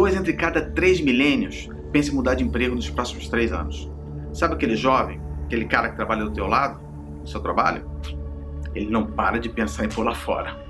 2 entre cada 3 milênios pensam em mudar de emprego nos próximos 3 anos. Sabe aquele jovem, aquele cara que trabalha do teu lado, no seu trabalho? Ele não para de pensar em pular fora.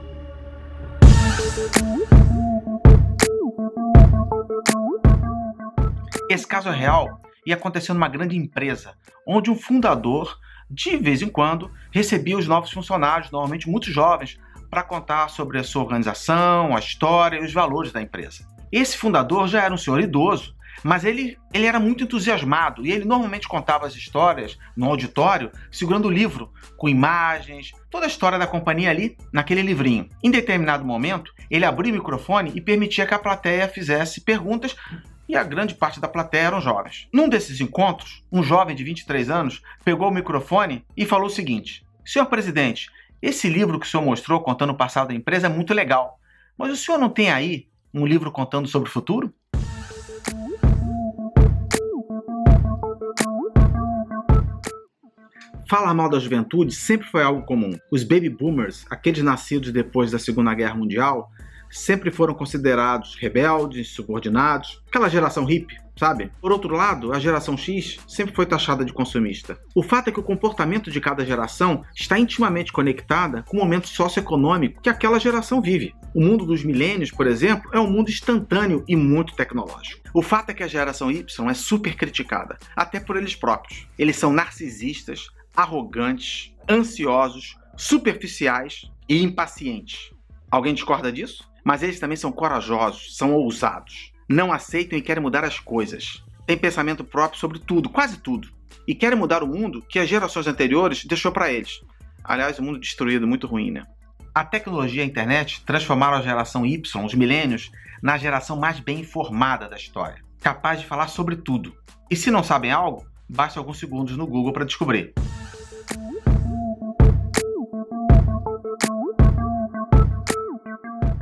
Esse caso é real e aconteceu numa grande empresa, onde um fundador, de vez em quando, recebia os novos funcionários, normalmente muito jovens, para contar sobre a sua organização, a história e os valores da empresa. Esse fundador já era um senhor idoso, mas ele era muito entusiasmado e ele normalmente contava as histórias no auditório, segurando o livro, com imagens, toda a história da companhia ali naquele livrinho. Em determinado momento, ele abria o microfone e permitia que a plateia fizesse perguntas, e a grande parte da plateia eram jovens. Num desses encontros, um jovem de 23 anos pegou o microfone e falou o seguinte: "Senhor presidente, esse livro que o senhor mostrou contando o passado da empresa é muito legal, mas o senhor não tem aí um livro contando sobre o futuro?" Falar mal da juventude sempre foi algo comum. Os baby boomers, aqueles nascidos depois da Segunda Guerra Mundial, sempre foram considerados rebeldes, subordinados, aquela geração hippie, sabe? Por outro lado, a geração X sempre foi taxada de consumista. O fato é que o comportamento de cada geração está intimamente conectada com o momento socioeconômico que aquela geração vive. O mundo dos milênios, por exemplo, é um mundo instantâneo e muito tecnológico. O fato é que a geração Y é super criticada, até por eles próprios. Eles são narcisistas, arrogantes, ansiosos, superficiais e impacientes. Alguém discorda disso? Mas eles também são corajosos, são ousados. Não aceitam e querem mudar as coisas. Têm pensamento próprio sobre tudo, quase tudo. E querem mudar o mundo que as gerações anteriores deixou para eles. Aliás, um mundo destruído, muito ruim, né? A tecnologia e a internet transformaram a geração Y, os milênios, na geração mais bem informada da história. Capaz de falar sobre tudo. E se não sabem algo, basta alguns segundos no Google para descobrir.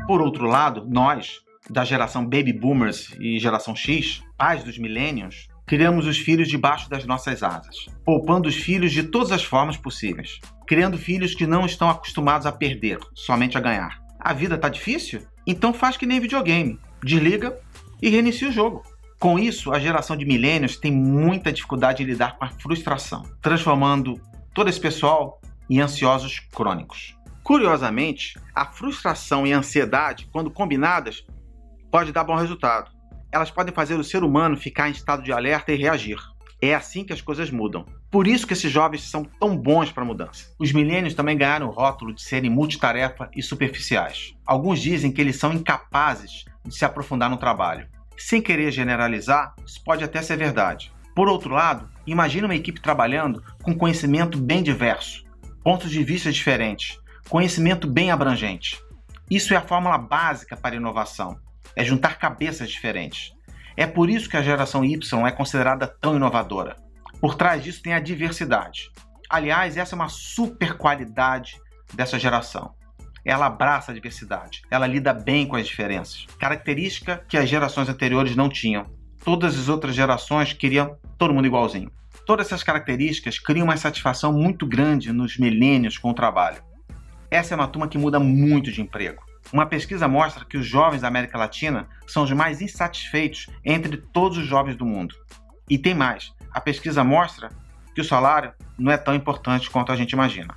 Por outro lado, nós, da geração Baby Boomers e geração X, pais dos millennials, criamos os filhos debaixo das nossas asas, poupando os filhos de todas as formas possíveis, criando filhos que não estão acostumados a perder, somente a ganhar. A vida tá difícil? Então faz que nem videogame, desliga e reinicia o jogo. Com isso, a geração de millennials tem muita dificuldade em lidar com a frustração, transformando todo esse pessoal em ansiosos crônicos. Curiosamente, a frustração e a ansiedade, quando combinadas, pode dar bom resultado. Elas podem fazer o ser humano ficar em estado de alerta e reagir. É assim que as coisas mudam. Por isso que esses jovens são tão bons para a mudança. Os milênios também ganharam o rótulo de serem multitarefa e superficiais. Alguns dizem que eles são incapazes de se aprofundar no trabalho. Sem querer generalizar, isso pode até ser verdade. Por outro lado, imagine uma equipe trabalhando com conhecimento bem diverso, pontos de vista diferentes, conhecimento bem abrangente. Isso é a fórmula básica para a inovação. É juntar cabeças diferentes. É por isso que a geração Y é considerada tão inovadora. Por trás disso tem a diversidade. Aliás, essa é uma super qualidade dessa geração. Ela abraça a diversidade. Ela lida bem com as diferenças. Característica que as gerações anteriores não tinham. Todas as outras gerações queriam todo mundo igualzinho. Todas essas características criam uma satisfação muito grande nos milênios com o trabalho. Essa é uma turma que muda muito de emprego. Uma pesquisa mostra que os jovens da América Latina são os mais insatisfeitos entre todos os jovens do mundo. E tem mais, a pesquisa mostra que o salário não é tão importante quanto a gente imagina.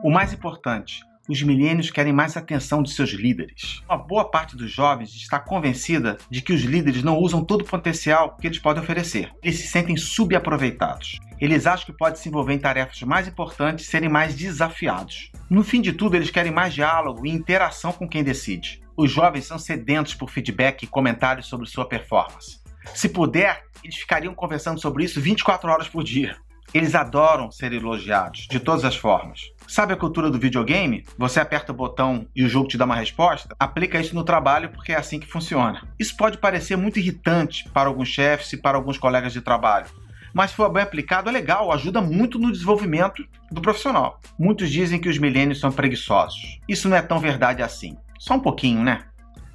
O mais importante, os milênios querem mais atenção de seus líderes. Uma boa parte dos jovens está convencida de que os líderes não usam todo o potencial que eles podem oferecer. Eles se sentem subaproveitados. Eles acham que podem se envolver em tarefas mais importantes e serem mais desafiados. No fim de tudo, eles querem mais diálogo e interação com quem decide. Os jovens são sedentos por feedback e comentários sobre sua performance. Se puder, eles ficariam conversando sobre isso 24 horas por dia. Eles adoram ser elogiados, de todas as formas. Sabe a cultura do videogame? Você aperta o botão e o jogo te dá uma resposta? Aplica isso no trabalho porque é assim que funciona. Isso pode parecer muito irritante para alguns chefes e para alguns colegas de trabalho. Mas se for bem aplicado é legal, ajuda muito no desenvolvimento do profissional. Muitos dizem que os milênios são preguiçosos. Isso não é tão verdade assim. Só um pouquinho, né?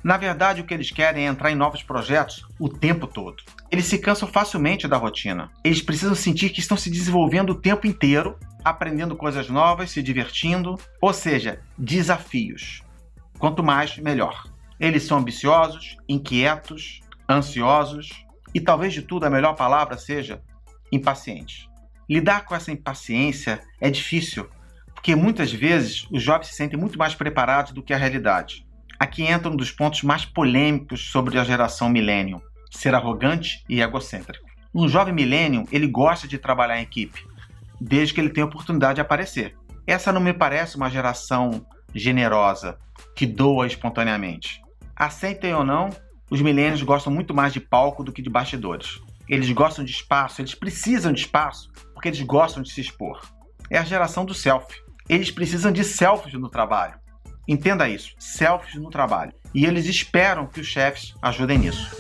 Na verdade, o que eles querem é entrar em novos projetos o tempo todo. Eles se cansam facilmente da rotina. Eles precisam sentir que estão se desenvolvendo o tempo inteiro, aprendendo coisas novas, se divertindo, ou seja, desafios. Quanto mais, melhor. Eles são ambiciosos, inquietos, ansiosos e talvez de tudo a melhor palavra seja impacientes. Lidar com essa impaciência é difícil, porque muitas vezes os jovens se sentem muito mais preparados do que a realidade. Aqui entra um dos pontos mais polêmicos sobre a geração millennium, ser arrogante e egocêntrico. Um jovem millennium, ele gosta de trabalhar em equipe, desde que ele tenha oportunidade de aparecer. Essa não me parece uma geração generosa, que doa espontaneamente. Aceitem ou não, os millennials gostam muito mais de palco do que de bastidores. Eles gostam de espaço, eles precisam de espaço, porque eles gostam de se expor. É a geração do selfie. Eles precisam de selfies no trabalho. Entenda isso, selfies no trabalho. E eles esperam que os chefes ajudem nisso.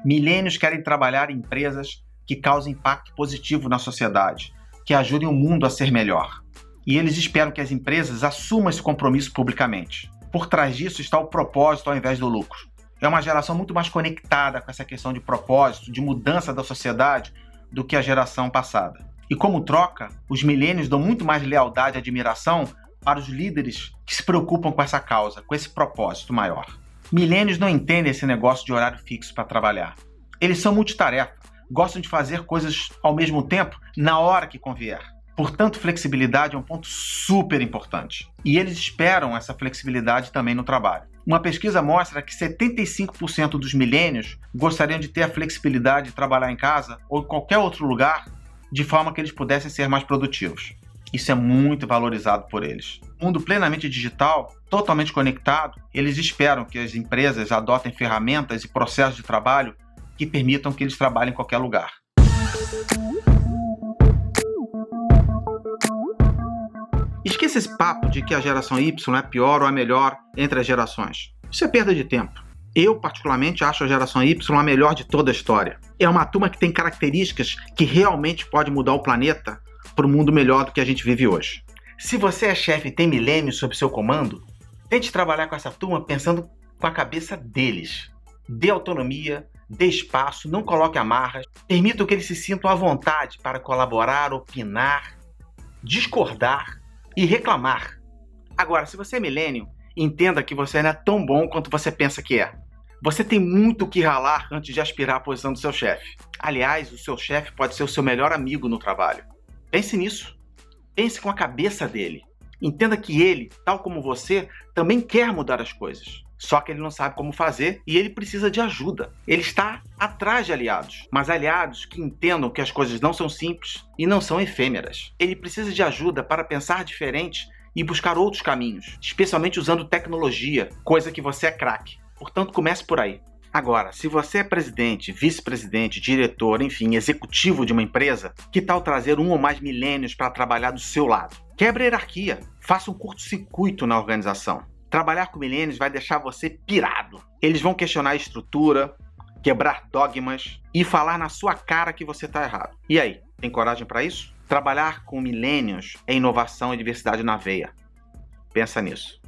Millennials querem trabalhar em empresas que causem impacto positivo na sociedade, que ajudem o mundo a ser melhor. E eles esperam que as empresas assumam esse compromisso publicamente. Por trás disso está o propósito ao invés do lucro. É uma geração muito mais conectada com essa questão de propósito, de mudança da sociedade, do que a geração passada. E como troca, os millennials dão muito mais lealdade e admiração para os líderes que se preocupam com essa causa, com esse propósito maior. Millennials não entendem esse negócio de horário fixo para trabalhar. Eles são multitarefa, gostam de fazer coisas ao mesmo tempo, na hora que convier. Portanto, flexibilidade é um ponto super importante. E eles esperam essa flexibilidade também no trabalho. Uma pesquisa mostra que 75% dos millennials gostariam de ter a flexibilidade de trabalhar em casa ou em qualquer outro lugar, de forma que eles pudessem ser mais produtivos. Isso é muito valorizado por eles. Mundo plenamente digital, totalmente conectado, eles esperam que as empresas adotem ferramentas e processos de trabalho que permitam que eles trabalhem em qualquer lugar. Esqueça esse papo de que a geração Y é pior ou a melhor entre as gerações. Isso é perda de tempo. Eu, particularmente, acho a geração Y a melhor de toda a história. É uma turma que tem características que realmente pode mudar o planeta para um mundo melhor do que a gente vive hoje. Se você é chefe e tem milênios sob seu comando, tente trabalhar com essa turma pensando com a cabeça deles. Dê autonomia, dê espaço, não coloque amarras, permita que eles se sintam à vontade para colaborar, opinar, discordar e reclamar. Agora, se você é milênio, entenda que você não é tão bom quanto você pensa que é. Você tem muito que ralar antes de aspirar à posição do seu chefe. Aliás, o seu chefe pode ser o seu melhor amigo no trabalho. Pense nisso. Pense com a cabeça dele. Entenda que ele, tal como você, também quer mudar as coisas. Só que ele não sabe como fazer e ele precisa de ajuda. Ele está atrás de aliados, mas aliados que entendam que as coisas não são simples e não são efêmeras. Ele precisa de ajuda para pensar diferente e buscar outros caminhos, especialmente usando tecnologia, coisa que você é craque. Portanto, comece por aí. Agora, se você é presidente, vice-presidente, diretor, enfim, executivo de uma empresa, que tal trazer um ou mais milênios para trabalhar do seu lado? Quebre a hierarquia, faça um curto-circuito na organização. Trabalhar com milênios vai deixar você pirado. Eles vão questionar a estrutura, quebrar dogmas e falar na sua cara que você está errado. E aí, tem coragem para isso? Trabalhar com milênios é inovação e diversidade na veia. Pensa nisso.